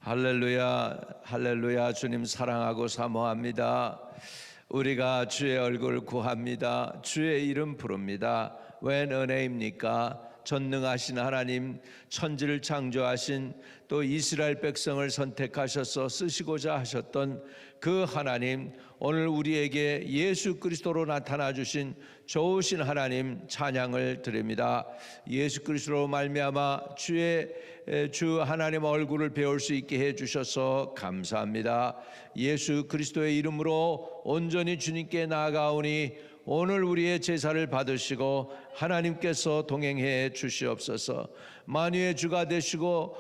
할렐루야, 할렐루야. 주님 사랑하고 사모합니다. 우리가 주의 얼굴 구합니다. 주의 이름 부릅니다. 웬 은혜입니까? 전능하신 하나님, 천지를 창조하신 또 이스라엘 백성을 선택하셔서 쓰시고자 하셨던 그 하나님, 오늘 우리에게 예수 그리스도로 나타나 주신 좋으신 하나님 찬양을 드립니다. 예수 그리스도로 말미암아 주 하나님 얼굴을 배울 수 있게 해 주셔서 감사합니다. 예수 그리스도의 이름으로 온전히 주님께 나아가오니 오늘 우리의 제사를 받으시고 하나님께서 동행해 주시옵소서. 만유의 주가 되시고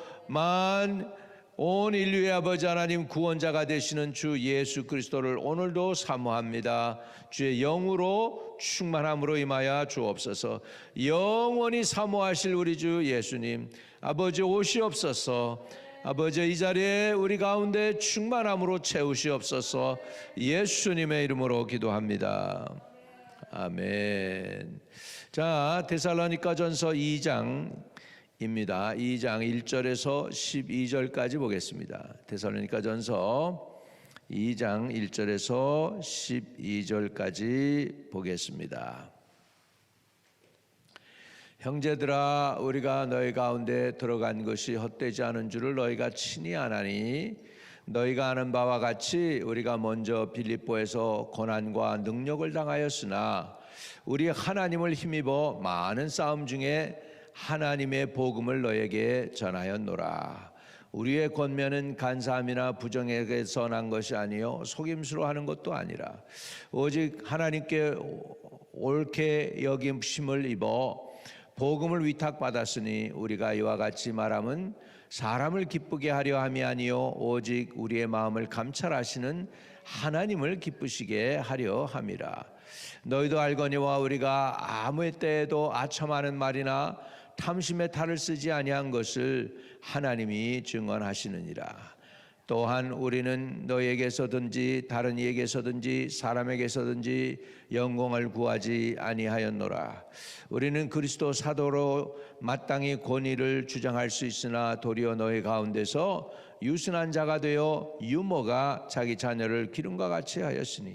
온 인류의 아버지 하나님 구원자가 되시는 주 예수 그리스도를 오늘도 사모합니다. 주의 영으로 충만함으로 임하여 주옵소서. 영원히 사모하실 우리 주 예수님, 아버지 오시옵소서. 아버지, 이 자리에 우리 가운데 충만함으로 채우시옵소서. 예수님의 이름으로 기도합니다. 아멘. 자, 데살로니가전서 2장입니다. 2장 1절에서 12절까지 보겠습니다. 데살로니가전서 2장 1절에서 12절까지 보겠습니다. 형제들아, 우리가 너희 가운데 들어간 것이 헛되지 않은 줄을 너희가 친히 아나니, 너희가 아는 바와 같이 우리가 먼저 빌립보에서 고난과 능력을 당하였으나 우리 하나님을 힘입어 많은 싸움 중에 하나님의 복음을 너에게 전하였노라. 우리의 권면은 간사함이나 부정에게서 난 것이 아니요 속임수로 하는 것도 아니라 오직 하나님께 옳게 여김심을 입어 복음을 위탁받았으니, 우리가 이와 같이 말함은 사람을 기쁘게 하려 함이 아니요 오직 우리의 마음을 감찰하시는 하나님을 기쁘시게 하려 함이라. 너희도 알거니와 우리가 아무 때에도 아첨하는 말이나 탐심의 탈을 쓰지 아니한 것을 하나님이 증언하시느니라. 또한 우리는 너희에게서든지 다른 이에게서든지 사람에게서든지 영광을 구하지 아니하였노라. 우리는 그리스도 사도로 마땅히 권위를 주장할 수 있으나 도리어 너희 가운데서 유순한 자가 되어 유모가 자기 자녀를 기름과 같이 하였으니,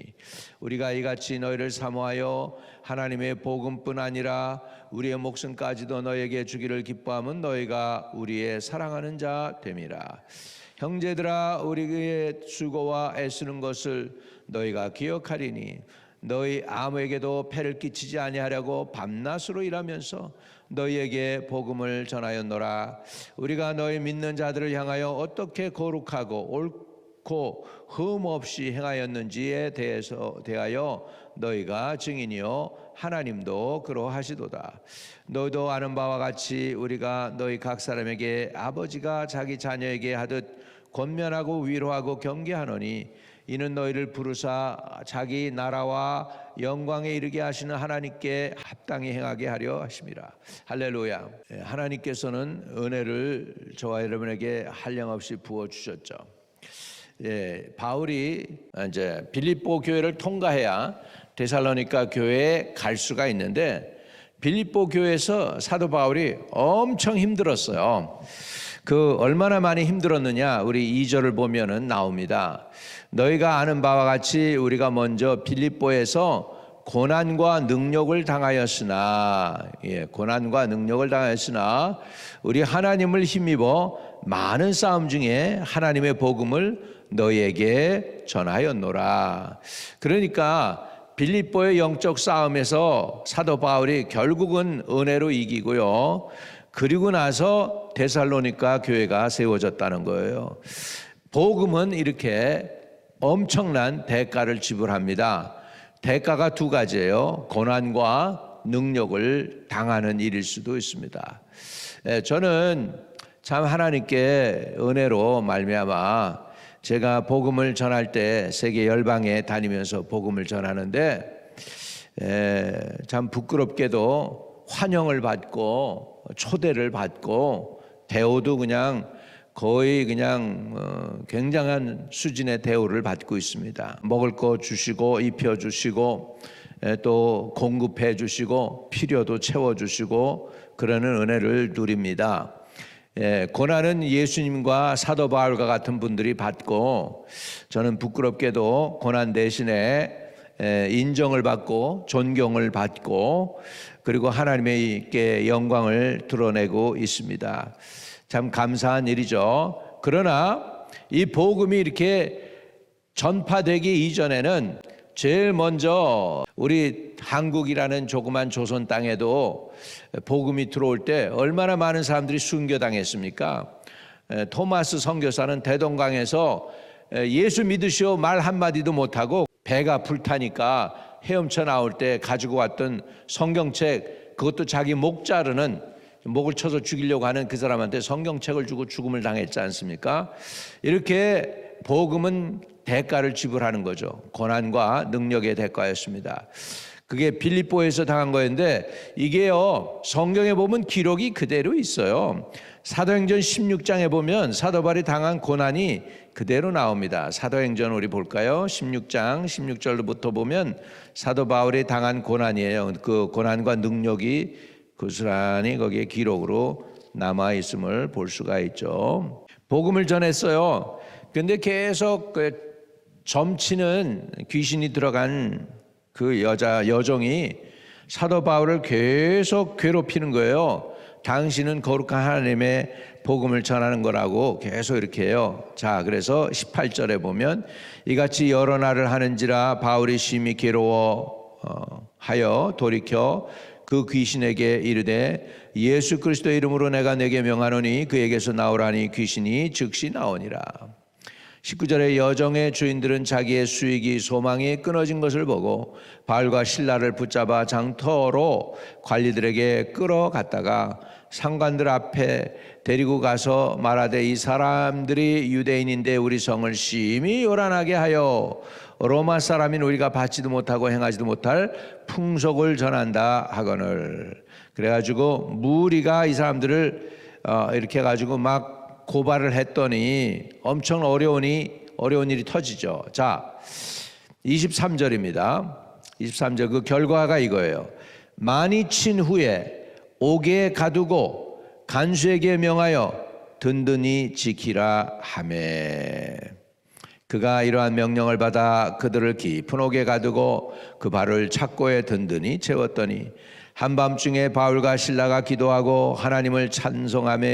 우리가 이같이 너희를 사모하여 하나님의 복음뿐 아니라 우리의 목숨까지도 너희에게 주기를 기뻐함은 너희가 우리의 사랑하는 자 됨이라. 형제들아, 우리의 수고와 애쓰는 것을 너희가 기억하리니, 너희 아무에게도 폐를 끼치지 아니하려고 밤낮으로 일하면서 너희에게 복음을 전하였노라. 우리가 너희 믿는 자들을 향하여 어떻게 거룩하고 옳고 흠 없이 행하였는지에 대하여 너희가 증인이요 하나님도 그러하시도다. 너희도 아는 바와 같이 우리가 너희 각 사람에게 아버지가 자기 자녀에게 하듯 권면하고 위로하고 경계하노니, 이는 너희를 부르사 자기 나라와 영광에 이르게 하시는 하나님께 합당히 행하게 하려 하심이라. 할렐루야. 하나님께서는 은혜를 저와 여러분에게 한량없이 부어주셨죠. 바울이 이제 빌립보 교회를 통과해야 데살로니가 교회에 갈 수가 있는데, 빌립보 교회에서 사도 바울이 엄청 힘들었어요. 얼마나 많이 힘들었느냐, 우리 2절을 보면은 나옵니다. 너희가 아는 바와 같이 우리가 먼저 빌립보에서 고난과 능력을 당하였으나, 고난과 능력을 당하였으나 우리 하나님을 힘입어 많은 싸움 중에 하나님의 복음을 너희에게 전하였노라. 그러니까 빌립보의 영적 싸움에서 사도 바울이 결국은 은혜로 이기고요, 그리고 나서 데살로니가 교회가 세워졌다는 거예요. 복음은 이렇게 엄청난 대가를 지불합니다. 대가가 두 가지예요. 고난과 능력을 당하는 일일 수도 있습니다. 저는 참 하나님께 은혜로 말미암아 제가 복음을 전할 때 세계 열방에 다니면서 복음을 전하는데, 참 부끄럽게도 환영을 받고 초대를 받고 대우도 거의 굉장한 수준의 대우를 받고 있습니다. 먹을 거 주시고 입혀주시고 또 공급해 주시고 필요도 채워주시고 그러는 은혜를 누립니다. 고난은 예수님과 사도 바울과 같은 분들이 받고, 저는 부끄럽게도 고난 대신에 인정을 받고 존경을 받고, 그리고 하나님께 영광을 드러내고 있습니다. 참 감사한 일이죠. 그러나 이 복음이 이렇게 전파되기 이전에는 제일 먼저 우리 한국이라는 조그만 조선 땅에도 복음이 들어올 때 얼마나 많은 사람들이 순교당했습니까? 토마스 선교사는 대동강에서 예수 믿으시오 말 한마디도 못하고 배가 불타니까 헤엄쳐 나올 때 가지고 왔던 성경책, 그것도 자기 목 자르는, 목을 쳐서 죽이려고 하는 그 사람한테 성경책을 주고 죽음을 당했지 않습니까? 이렇게 복음은 대가를 지불하는 거죠. 고난과 능력의 대가였습니다. 그게 빌립보에서 당한 거였는데, 이게요 성경에 보면 기록이 그대로 있어요. 사도행전 16장에 보면 사도 바울이 당한 고난이 그대로 나옵니다. 사도행전 우리 볼까요? 16장 16절부터 보면 사도 바울이 당한 고난이에요. 그 고난과 능력이 고스란히 거기에 기록으로 남아 있음을 볼 수가 있죠. 복음을 전했어요. 근데 계속 점치는 귀신이 들어간 그 여종이 사도 바울을 계속 괴롭히는 거예요. 당신은 거룩한 하나님의 복음을 전하는 거라고 계속 이렇게 해요. 자, 그래서 18절에 보면 이같이 여러 날을 하는지라 바울이 심히 괴로워하여 돌이켜 그 귀신에게 이르되 예수 그리스도의 이름으로 내가 내게 명하노니 그에게서 나오라니 귀신이 즉시 나오니라. 19절에 여종의 주인들은 자기의 수익이 소망이 끊어진 것을 보고 바울과 실라를 붙잡아 장터로 관리들에게 끌어갔다가 상관들 앞에 데리고 가서 말하되 이 사람들이 유대인인데 우리 성을 심히 요란하게 하여 로마 사람인 우리가 받지도 못하고 행하지도 못할 풍속을 전한다 하거늘. 그래가지고 무리가 이 사람들을 이렇게 해가지고 막 고발을 했더니 엄청 어려운 일이 터지죠. 자, 23절입니다. 23절 그 결과가 이거예요. 많이 친 후에 옥에 가두고 간수에게 명하여 든든히 지키라 하매 그가 이러한 명령을 받아 그들을 깊은 옥에 가두고 그 발을 착고에 든든히 채웠더니 한밤중에 바울과 실라가 기도하고 하나님을 찬송하며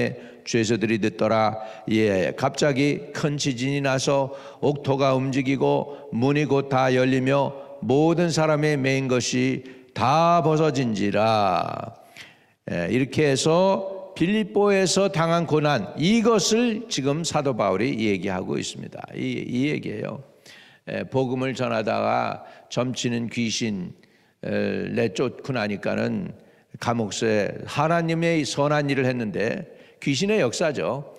죄수들이 듣더라. 예, 갑자기 큰 지진이 나서 옥토가 움직이고 문이 곧 다 열리며 모든 사람의 매인 것이 다 벗어진지라. 이렇게 해서 빌립보에서 당한 고난, 이것을 지금 사도 바울이 얘기하고 있습니다. 이 얘기예요. 복음을 전하다가 점치는 귀신 내쫓고 나니까는 감옥서에 하나님의 선한 일을 했는데 귀신의 역사죠.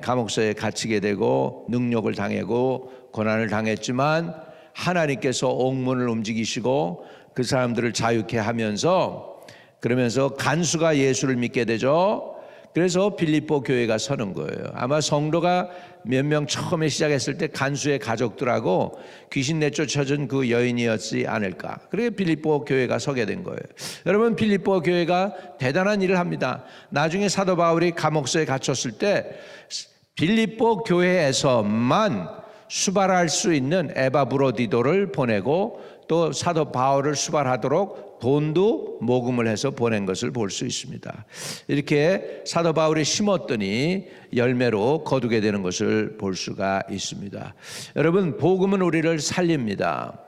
감옥서에 갇히게 되고 능력을 당하고 고난을 당했지만 하나님께서 옥문을 움직이시고 그 사람들을 자유케 하면서, 그러면서 간수가 예수를 믿게 되죠. 그래서 빌립보 교회가 서는 거예요. 아마 성도가 몇 명 처음에 시작했을 때 간수의 가족들하고 귀신 내쫓아준 그 여인이었지 않을까. 그래서 빌립보 교회가 서게 된 거예요. 여러분, 빌립보 교회가 대단한 일을 합니다. 나중에 사도 바울이 감옥소에 갇혔을 때 빌립보 교회에서만 수발할 수 있는 에바브로디도를 보내고 또 사도 바울을 수발하도록 돈도 모금을 해서 보낸 것을 볼 수 있습니다. 이렇게 사도 바울이 심었더니 열매로 거두게 되는 것을 볼 수가 있습니다. 여러분, 복음은 우리를 살립니다.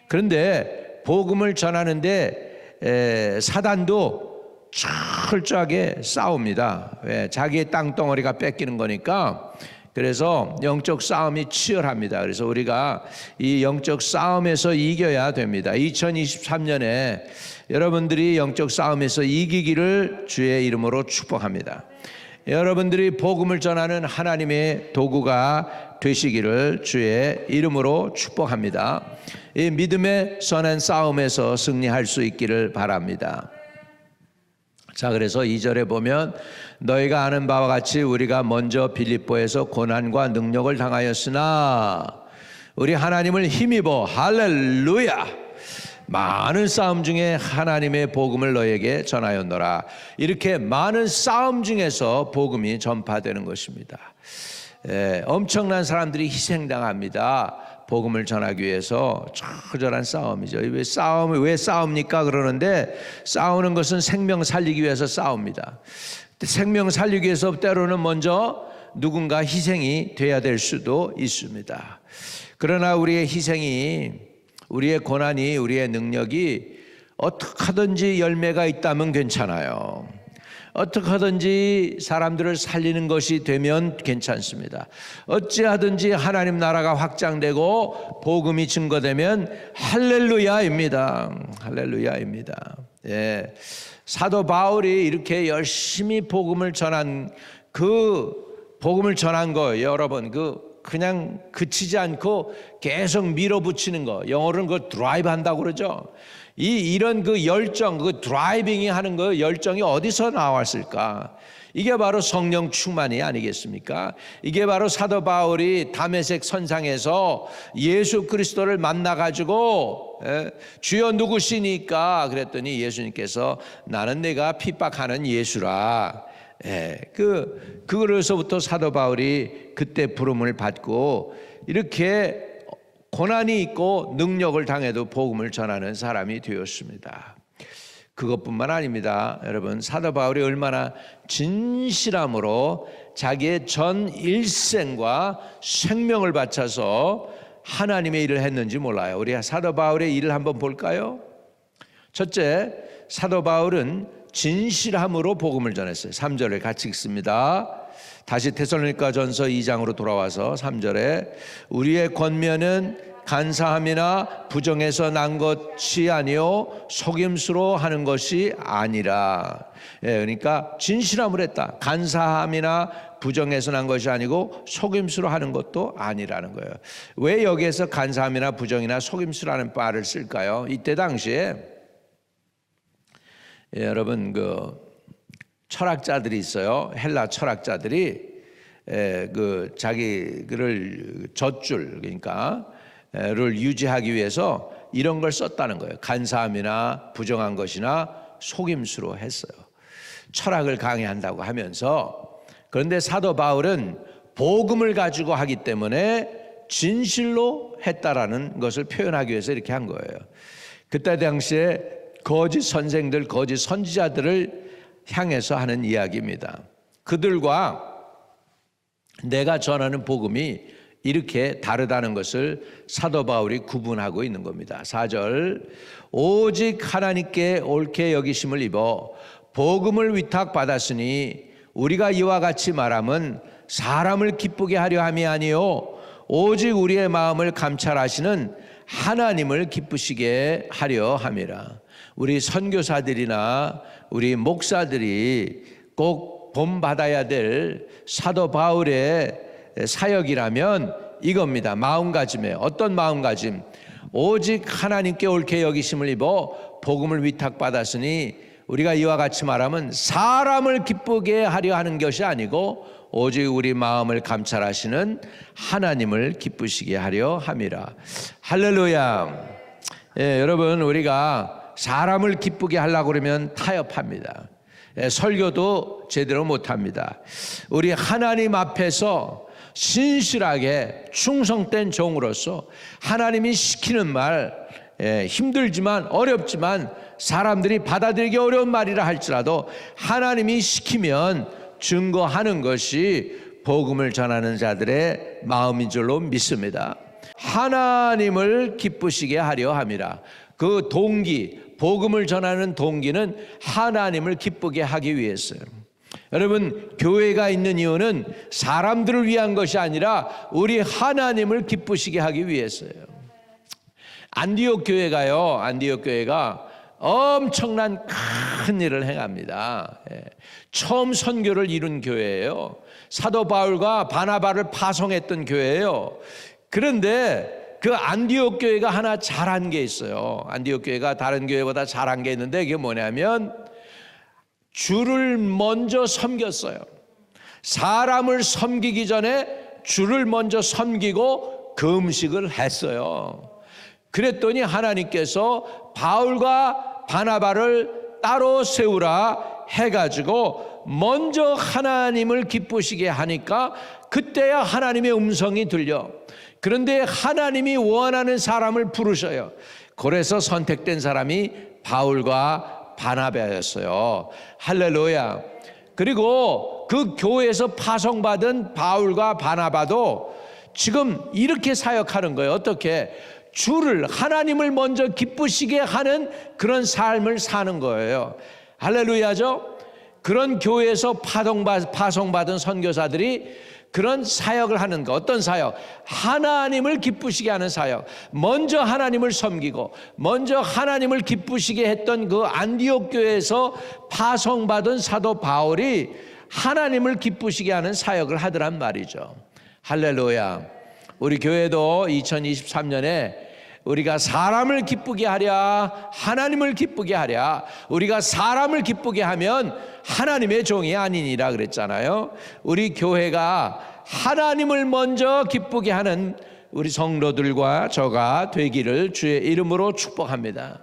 그런데 복음을 전하는데 사단도 철저하게 싸웁니다. 왜? 자기의 땅덩어리가 뺏기는 거니까. 그래서 영적 싸움이 치열합니다. 그래서 우리가 이 영적 싸움에서 이겨야 됩니다. 2023년에 여러분들이 영적 싸움에서 이기기를 주의 이름으로 축복합니다. 여러분들이 복음을 전하는 하나님의 도구가 되시기를 주의 이름으로 축복합니다. 이 믿음의 선한 싸움에서 승리할 수 있기를 바랍니다. 자, 그래서 2절에 보면 너희가 아는 바와 같이 우리가 먼저 빌립보에서 고난과 능력을 당하였으나 우리 하나님을 힘입어 할렐루야 많은 싸움 중에 하나님의 복음을 너에게 전하였노라. 이렇게 많은 싸움 중에서 복음이 전파되는 것입니다. 엄청난 사람들이 희생당합니다. 복음을 전하기 위해서 처절한 싸움이죠. 왜 싸웁니까? 그러는데 싸우는 것은 생명 살리기 위해서 싸웁니다. 생명 살리기 위해서 때로는 먼저 누군가 희생이 돼야 될 수도 있습니다. 그러나 우리의 희생이, 우리의 고난이, 우리의 능력이 어떻게 하든지 열매가 있다면 괜찮아요. 어떻게 하든지 사람들을 살리는 것이 되면 괜찮습니다. 어찌하든지 하나님 나라가 확장되고 복음이 증거되면 할렐루야입니다. 할렐루야입니다. 예. 사도 바울이 이렇게 열심히 복음을 전한 거 여러분 그냥 그치지 않고 계속 밀어붙이는 거, 영어로는 그 드라이브 한다고 그러죠. 이런 그 열정, 그 드라이빙이 하는 그 열정이 어디서 나왔을까? 이게 바로 성령 충만이 아니겠습니까? 이게 바로 사도 바울이 다메섹 선상에서 예수 그리스도를 만나가지고 주여 누구시니까 그랬더니 예수님께서 나는 내가 핍박하는 예수라. 그래서부터 사도 바울이 그때 부름을 받고 이렇게 고난이 있고 능력을 당해도 복음을 전하는 사람이 되었습니다. 그것뿐만 아닙니다. 여러분, 사도 바울이 얼마나 진실함으로 자기의 전 일생과 생명을 바쳐서 하나님의 일을 했는지 몰라요. 우리 사도 바울의 일을 한번 볼까요? 첫째, 사도 바울은 진실함으로 복음을 전했어요. 3절을 같이 읽습니다. 다시 데살로니가전서 2장으로 돌아와서 3절에 우리의 권면은 간사함이나 부정해서 난 것이 아니요 속임수로 하는 것이 아니라. 그러니까 진실함을 했다. 간사함이나 부정해서 난 것이 아니고 속임수로 하는 것도 아니라는 거예요. 왜 여기에서 간사함이나 부정이나 속임수라는 말을 쓸까요? 이때 당시에 여러분 철학자들이 있어요. 헬라 철학자들이 자기를 젖줄 를 유지하기 위해서 이런 걸 썼다는 거예요. 간사함이나 부정한 것이나 속임수로 했어요. 철학을 강의한다고 하면서. 그런데 사도 바울은 복음을 가지고 하기 때문에 진실로 했다라는 것을 표현하기 위해서 이렇게 한 거예요. 그때 당시에 거짓 선생들, 거짓 선지자들을 향해서 하는 이야기입니다. 그들과 내가 전하는 복음이 이렇게 다르다는 것을 사도 바울이 구분하고 있는 겁니다. 4절 오직 하나님께 옳게 여기심을 입어 복음을 위탁받았으니 우리가 이와 같이 말함은 사람을 기쁘게 하려 함이 아니요 오직 우리의 마음을 감찰하시는 하나님을 기쁘시게 하려 함이라. 우리 선교사들이나 우리 목사들이 꼭 본받아야 될 사도 바울의 사역이라면 이겁니다. 마음가짐에 어떤 마음가짐? 오직 하나님께 옳게 여기심을 입어 복음을 위탁받았으니 우리가 이와 같이 말하면 사람을 기쁘게 하려 하는 것이 아니고 오직 우리 마음을 감찰하시는 하나님을 기쁘시게 하려 함이라. 할렐루야. 여러분, 우리가 사람을 기쁘게 하려고 그러면 타협합니다. 설교도 제대로 못합니다. 우리 하나님 앞에서 신실하게 충성된 종으로서 하나님이 시키는 말, 힘들지만 어렵지만 사람들이 받아들이기 어려운 말이라 할지라도 하나님이 시키면 증거하는 것이 복음을 전하는 자들의 마음인 줄로 믿습니다. 하나님을 기쁘시게 하려 함이라. 그 동기, 복음을 전하는 동기는 하나님을 기쁘게 하기 위해서요. 여러분, 교회가 있는 이유는 사람들을 위한 것이 아니라 우리 하나님을 기쁘시게 하기 위해서요. 안디옥 교회가 엄청난 큰 일을 행합니다. 처음 선교를 이룬 교회예요. 사도 바울과 바나바를 파송했던 교회예요. 그런데 그 안디옥 교회가 하나 잘한 게 있어요. 안디옥 교회가 다른 교회보다 잘한 게 있는데 이게 뭐냐면 주를 먼저 섬겼어요. 사람을 섬기기 전에 주를 먼저 섬기고 금식을 했어요. 그랬더니 하나님께서 바울과 바나바를 따로 세우라 해가지고 먼저 하나님을 기쁘시게 하니까 그때야 하나님의 음성이 들려. 그런데 하나님이 원하는 사람을 부르셔요. 그래서 선택된 사람이 바울과 바나바였어요. 할렐루야. 그리고 그 교회에서 파송받은 바울과 바나바도 지금 이렇게 사역하는 거예요. 어떻게? 주를, 하나님을 먼저 기쁘시게 하는 그런 삶을 사는 거예요. 할렐루야죠. 그런 교회에서 파송받은 선교사들이 그런 사역을 하는 거. 어떤 사역? 하나님을 기쁘시게 하는 사역. 먼저 하나님을 섬기고 먼저 하나님을 기쁘시게 했던 그 안디옥 교회에서 파송받은 사도 바울이 하나님을 기쁘시게 하는 사역을 하더란 말이죠. 할렐루야. 우리 교회도 2023년에 우리가 사람을 기쁘게 하랴, 하나님을 기쁘게 하랴. 우리가 사람을 기쁘게 하면 하나님의 종이 아니니라 그랬잖아요. 우리 교회가 하나님을 먼저 기쁘게 하는 우리 성도들과 저가 되기를 주의 이름으로 축복합니다.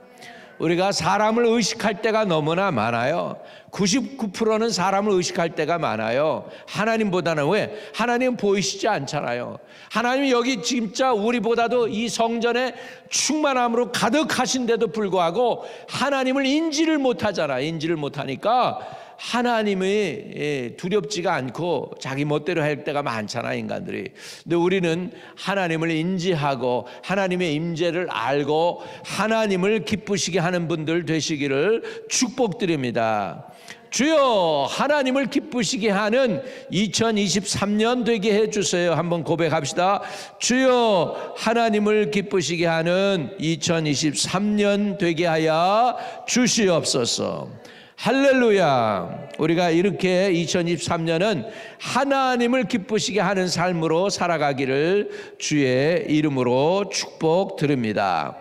우리가 사람을 의식할 때가 너무나 많아요. 99%는 사람을 의식할 때가 많아요. 하나님보다는. 왜? 하나님은 보이시지 않잖아요. 하나님이 여기 진짜 우리보다도 이 성전에 충만함으로 가득하신데도 불구하고 하나님을 인지를 못하잖아요. 인지를 못하니까 하나님이 두렵지가 않고 자기 멋대로 할 때가 많잖아요, 인간들이. 근데 우리는 하나님을 인지하고 하나님의 임재를 알고 하나님을 기쁘시게 하는 분들 되시기를 축복드립니다. 주여, 하나님을 기쁘시게 하는 2023년 되게 해주세요. 한번 고백합시다. 주여, 하나님을 기쁘시게 하는 2023년 되게 하여 주시옵소서. 할렐루야. 우리가 이렇게 2023년은 하나님을 기쁘시게 하는 삶으로 살아가기를 주의 이름으로 축복드립니다.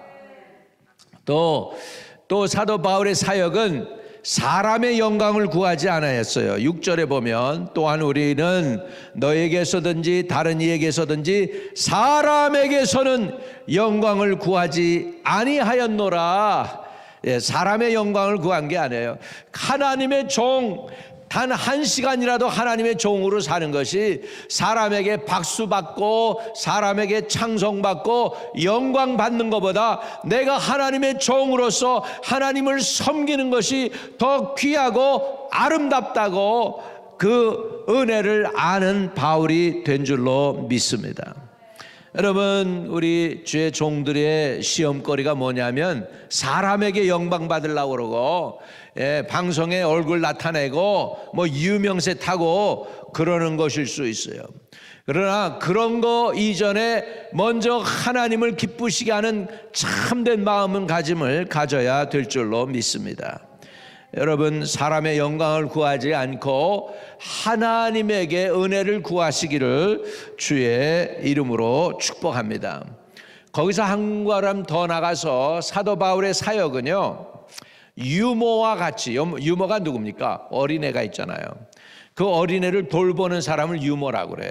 또 사도 바울의 사역은 사람의 영광을 구하지 않았어요. 6절에 보면 또한 우리는 너에게서든지 다른 이에게서든지 사람에게서는 영광을 구하지 아니하였노라. 사람의 영광을 구한 게 아니에요. 하나님의 종, 단 한 시간이라도 하나님의 종으로 사는 것이 사람에게 박수받고 사람에게 찬송받고 영광 받는 것보다 내가 하나님의 종으로서 하나님을 섬기는 것이 더 귀하고 아름답다고 그 은혜를 아는 바울이 된 줄로 믿습니다. 여러분, 우리 주의 종들의 시험거리가 뭐냐면 사람에게 영광 받으려고 그러고 방송에 얼굴 나타내고 뭐 유명세 타고 그러는 것일 수 있어요. 그러나 그런 거 이전에 먼저 하나님을 기쁘시게 하는 참된 마음은 가져야 될 줄로 믿습니다. 여러분, 사람의 영광을 구하지 않고 하나님에게 은혜를 구하시기를 주의 이름으로 축복합니다. 거기서 한 걸음 더 나가서 사도 바울의 사역은요, 유모와 같이, 유모가 누굽니까? 어린애가 있잖아요. 그 어린애를 돌보는 사람을 유모라고 그래.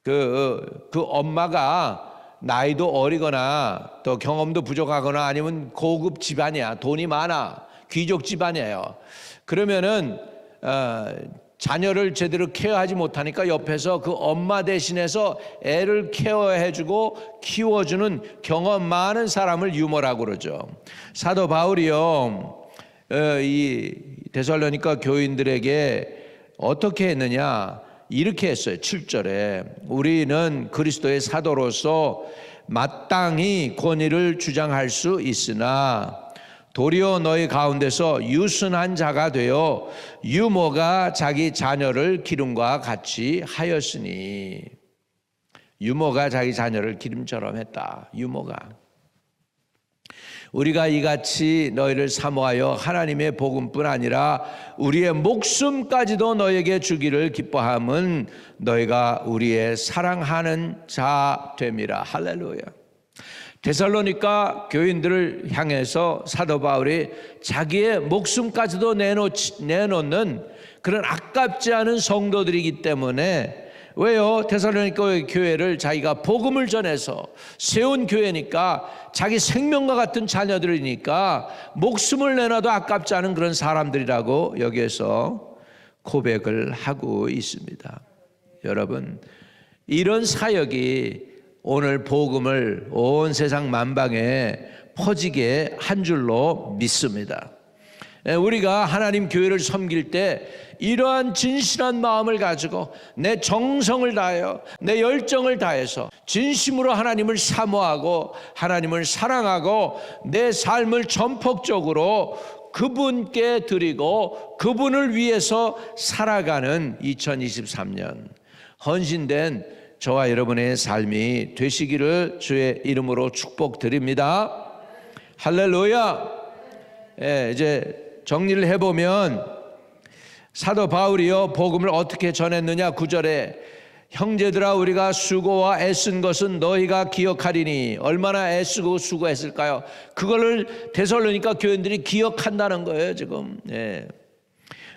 그 엄마가 나이도 어리거나 또 경험도 부족하거나 아니면 고급 집안이야, 돈이 많아, 귀족 집안이에요. 그러면은 자녀를 제대로 케어하지 못하니까 옆에서 그 엄마 대신해서 애를 케어해주고 키워주는 경험 많은 사람을 유모라고 그러죠. 사도 바울이요, 이 데살로니가 교인들에게 어떻게 했느냐, 이렇게 했어요. 7절에 우리는 그리스도의 사도로서 마땅히 권위를 주장할 수 있으나 도리어 너희 가운데서 유순한 자가 되어 유모가 자기 자녀를 기름과 같이 하였으니. 유모가 자기 자녀를 기름처럼 했다. 유모가. 우리가 이같이 너희를 사모하여 하나님의 복음뿐 아니라 우리의 목숨까지도 너에게 주기를 기뻐함은 너희가 우리의 사랑하는 자 됨이라. 할렐루야. 데살로니가 교인들을 향해서 사도 바울이 자기의 목숨까지도 내놓는 그런 아깝지 않은 성도들이기 때문에 왜요? 데살로니가 교회를 자기가 복음을 전해서 세운 교회니까, 자기 생명과 같은 자녀들이니까 목숨을 내놔도 아깝지 않은 그런 사람들이라고 여기에서 고백을 하고 있습니다. 여러분, 이런 사역이 오늘 복음을 온 세상 만방에 퍼지게 한 줄로 믿습니다. 우리가 하나님 교회를 섬길 때 이러한 진실한 마음을 가지고 내 정성을 다하여 내 열정을 다해서 진심으로 하나님을 사모하고 하나님을 사랑하고 내 삶을 전폭적으로 그분께 드리고 그분을 위해서 살아가는 2023년 헌신된 저와 여러분의 삶이 되시기를 주의 이름으로 축복드립니다. 할렐루야. 이제 정리를 해보면 사도 바울이요 복음을 어떻게 전했느냐. 9절에 형제들아 우리가 수고와 애쓴 것은 너희가 기억하리니. 얼마나 애쓰고 수고했을까요? 그거를 데살로니가 교인들이 기억한다는 거예요 지금.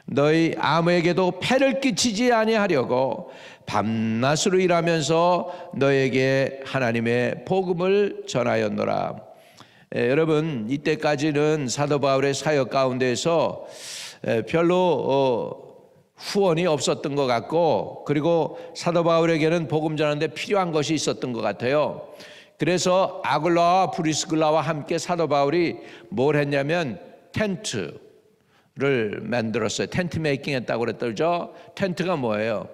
너희 아무에게도 폐를 끼치지 아니하려고 밤낮으로 일하면서 너에게 하나님의 복음을 전하였노라. 여러분, 이때까지는 사도 바울의 사역 가운데서 별로 후원이 없었던 것 같고, 그리고 사도 바울에게는 복음 전하는데 필요한 것이 있었던 것 같아요. 그래서 아굴라와 브리스글라와 함께 사도 바울이 뭘 했냐면 텐트를 만들었어요. 텐트 메이킹 했다고 그랬더죠. 텐트가 뭐예요?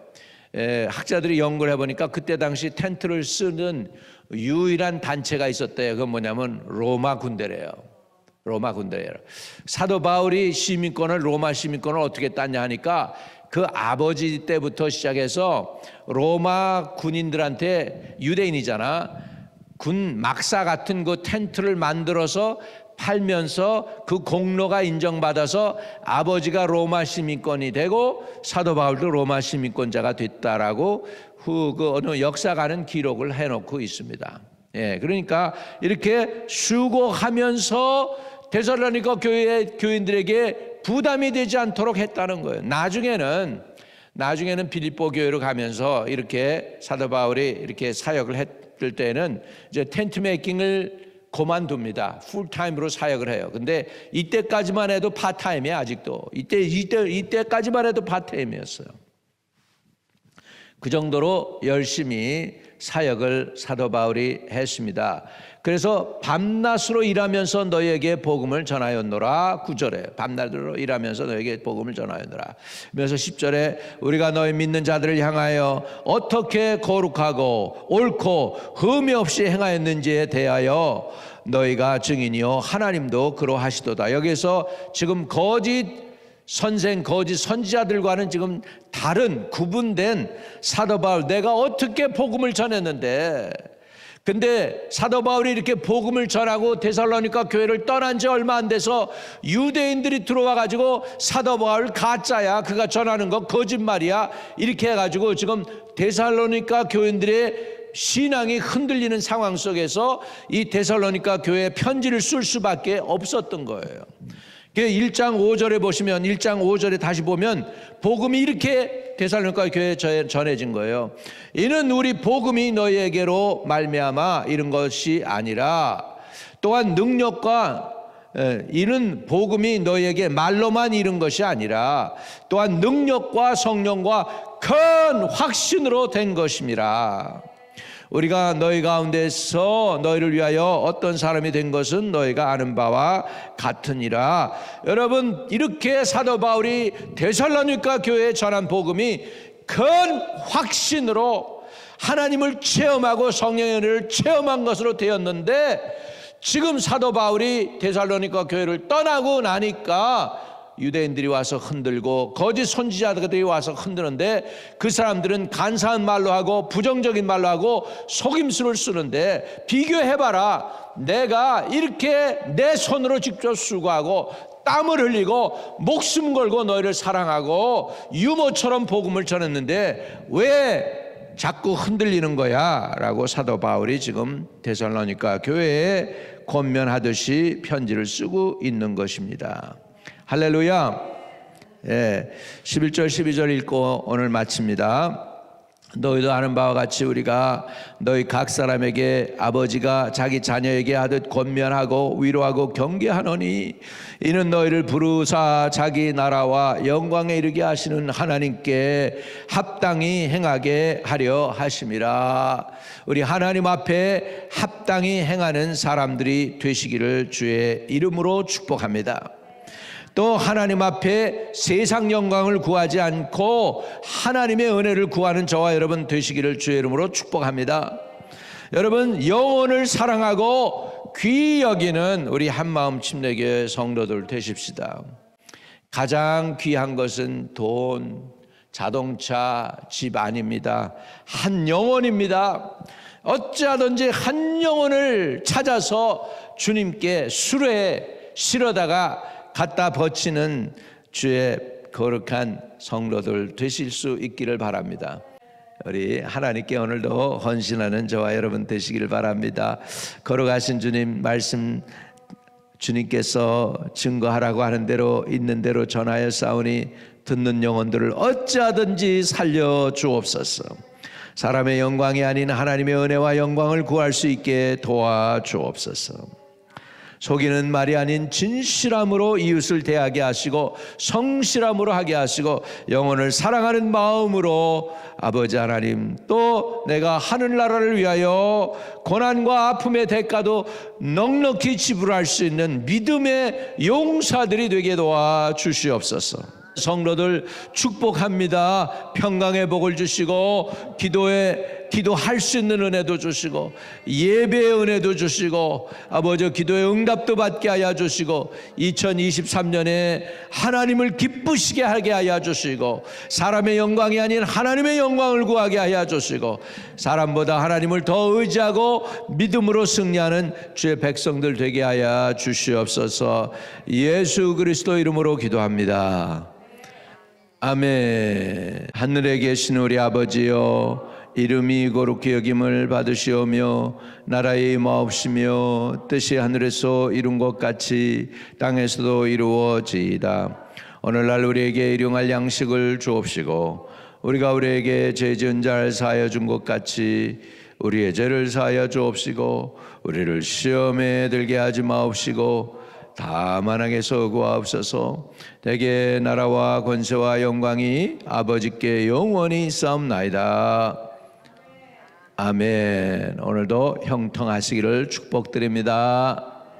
학자들이 연구를 해보니까 그때 당시 텐트를 쓰는 유일한 단체가 있었대요. 그건 뭐냐면 로마 군대래요. 로마 군대예요. 사도 바울이 시민권을, 로마 시민권을 어떻게 땄냐 하니까 그 아버지 때부터 시작해서 로마 군인들한테, 유대인이잖아, 군 막사 같은 그 텐트를 만들어서 팔면서 그 공로가 인정받아서 아버지가 로마 시민권이 되고 사도 바울도 로마 시민권자가 됐다라고 그 어느 역사가는 기록을 해놓고 있습니다. 그러니까 이렇게 수고하면서 데살로니가 교회 교인들에게 부담이 되지 않도록 했다는 거예요. 나중에는 빌립보 교회로 가면서 이렇게 사도 바울이 이렇게 사역을 했을 때는 이제 텐트 메이킹을 그만둡니다. 풀타임으로 사역을 해요. 근데 이때까지만 해도 파타임이에요. 아직도 이때까지만 해도 파타임이었어요. 그 정도로 열심히 사역을 사도 바울이 했습니다. 그래서 밤낮으로 일하면서 너희에게 복음을 전하였노라. 9절에 밤낮으로 일하면서 너희에게 복음을 전하였노라. 그래서 10절에 우리가 너희 믿는 자들을 향하여 어떻게 거룩하고 옳고 흠이 없이 행하였는지에 대하여 너희가 증인이요 하나님도 그러하시도다. 여기서 지금 거짓 선생, 거짓 선지자들과는 지금 다른 구분된 사도 바울, 내가 어떻게 복음을 전했는데, 근데 사도 바울이 이렇게 복음을 전하고 데살로니가 교회를 떠난 지 얼마 안 돼서 유대인들이 들어와 가지고 사도 바울 가짜야, 그가 전하는 거 거짓말이야, 이렇게 해가지고 지금 데살로니가 교인들의 신앙이 흔들리는 상황 속에서 이 데살로니가 교회에 편지를 쓸 수밖에 없었던 거예요. 1장 5절에 보시면, 1장 5절에 다시 보면 복음이 이렇게 데살로니가 교회에 전해진 거예요. 이는 우리 복음이 너희에게로 말미암아 이런 것이 아니라 또한 능력과, 이는 복음이 너희에게 말로만 이른 것이 아니라 또한 능력과 성령과 큰 확신으로 된 것임이라. 우리가 너희 가운데서 너희를 위하여 어떤 사람이 된 것은 너희가 아는 바와 같으니라. 여러분, 이렇게 사도 바울이 데살로니가 교회에 전한 복음이 큰 확신으로 하나님을 체험하고 성령의 은혜를 체험한 것으로 되었는데, 지금 사도 바울이 데살로니가 교회를 떠나고 나니까 유대인들이 와서 흔들고 거짓 선지자들이 와서 흔드는데, 그 사람들은 간사한 말로 하고 부정적인 말로 하고 속임수를 쓰는데, 비교해봐라. 내가 이렇게 내 손으로 직접 수고하고 땀을 흘리고 목숨 걸고 너희를 사랑하고 유모처럼 복음을 전했는데 왜 자꾸 흔들리는 거야? 라고 사도 바울이 지금 데살로니가 교회에 권면하듯이 편지를 쓰고 있는 것입니다. 할렐루야. 11절 12절 읽고 오늘 마칩니다. 너희도 아는 바와 같이 우리가 너희 각 사람에게 아버지가 자기 자녀에게 하듯 권면하고 위로하고 경계하노니 이는 너희를 부르사 자기 나라와 영광에 이르게 하시는 하나님께 합당히 행하게 하려 하심이라. 우리 하나님 앞에 합당히 행하는 사람들이 되시기를 주의 이름으로 축복합니다. 또 하나님 앞에 세상 영광을 구하지 않고 하나님의 은혜를 구하는 저와 여러분 되시기를 주의 이름으로 축복합니다. 여러분, 영혼을 사랑하고 귀히 여기는 우리 한마음 침례교회 성도들 되십시다. 가장 귀한 것은 돈, 자동차, 집 아닙니다. 한 영혼입니다. 어찌하든지 한 영혼을 찾아서 주님께 수레에 실어다가 갖다 버치는 주의 거룩한 성도들 되실 수 있기를 바랍니다. 우리 하나님께 오늘도 헌신하는 저와 여러분 되시기를 바랍니다. 걸어가신 주님 말씀 주님께서 증거하라고 하는 대로 있는 대로 전하여 싸우니 듣는 영혼들을 어찌하든지 살려 주옵소서. 사람의 영광이 아닌 하나님의 은혜와 영광을 구할 수 있게 도와 주옵소서. 속이는 말이 아닌 진실함으로 이웃을 대하게 하시고 성실함으로 하게 하시고 영혼을 사랑하는 마음으로 아버지 하나님 또 내가 하늘나라를 위하여 고난과 아픔의 대가도 넉넉히 지불할 수 있는 믿음의 용사들이 되게 도와 주시옵소서. 성도들 축복합니다. 평강의 복을 주시고 기도할 수 있는 은혜도 주시고 예배의 은혜도 주시고 아버지 기도의 응답도 받게 하여 주시고 2023년에 하나님을 기쁘시게 하게 하여 주시고 사람의 영광이 아닌 하나님의 영광을 구하게 하여 주시고 사람보다 하나님을 더 의지하고 믿음으로 승리하는 주의 백성들 되게 하여 주시옵소서. 예수 그리스도 이름으로 기도합니다. 아멘. 하늘에 계신 우리 아버지여, 이름이 거룩히 여김을 받으시오며 나라의 임하옵시며 뜻이 하늘에서 이룬 것 같이 땅에서도 이루어지이다. 오늘날 우리에게 일용할 양식을 주옵시고 우리가 우리에게 죄 지은 자를 사하여 준 것 같이 우리의 죄를 사하여 주옵시고 우리를 시험에 들게 하지 마옵시고 다만 악에서 구하옵소서. 대개 나라와 권세와 영광이 아버지께 영원히 있사옵나이다. 아멘. 오늘도 형통하시기를 축복드립니다.